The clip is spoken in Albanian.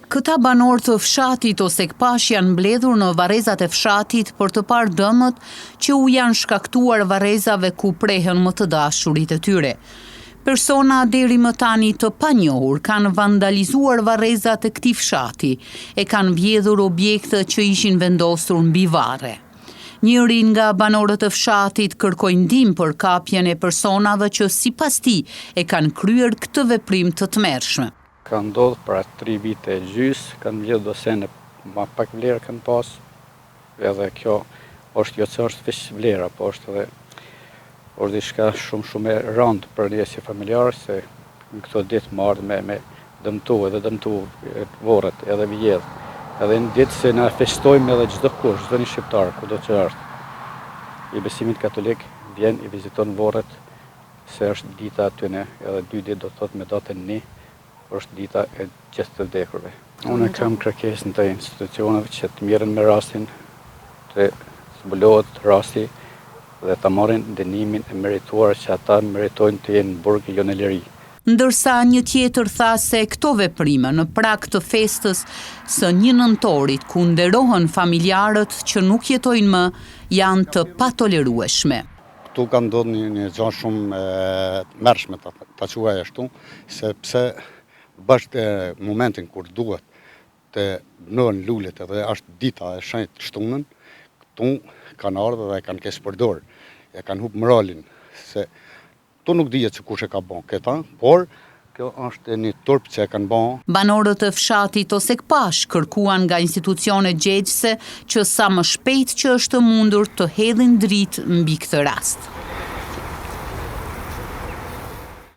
Këta banor të fshatit ose kpash janë mbledhur në varrezat e fshatit për të parë dëmët që u janë shkaktuar varrezave ku prehen më të dashurit e tyre. Persona deri më tani të panjohur kanë vandalizuar varrezat e këtij fshati e kanë vjedhur objekte që ishin vendosur mbi varre. Njëri nga banorët e fshatit kërkoi ndihmë për kapjen e personave që sipas tij e kanë kryer këtë veprim të tmerrshëm. Ka ndodhur para 3 vite e gjys, kanë mbledhur dosene ma pak vlerë kanë pas, edhe kjo është jo që është veç vlera, po është edhe diçka shumë e rëndë për ne si familjarë, se në këto ditë më ardhë me dëmtu vorret edhe vjedh. Edhe në ditë se na festojmë edhe çdo kush, çdo një shqiptar, kudo që është, i besimit katolik vjen i viziton vorret, se është dita atyne, edhe 2 ditë do të thotë me datën 1, është dita e gjithë të vdekurve. Unë kam kërkesën të institucioneve që të mirën me rastin, të zbulohet rasti dhe të marrin dënimin e merituar që ata meritojnë të jenë në burg jo në liri. Ndërsa një tjetër tha se këto veprime në prag të festës së 1 nëntorit ku nderohen familjarët që nuk jetojnë më janë të patolerueshme. Këtu ka ndodhur një gjë shumë mërshme ta quaj ashtu, sepse bashkë momentin kur duhet të bënohen lulet edhe është dita e shenjtë shtunën, këtu kanë ardhur dhe kanë kesh përdor, e kanë humbur moralin, se këtu nuk dihet se kush e ka bën këta, por kjo është një turp që e kanë bën. Banorët e fshatit ose kpash kërkuan nga institucionet gjegjëse që sa më shpejt që është mundur të hedhin dritë mbi këtë rast.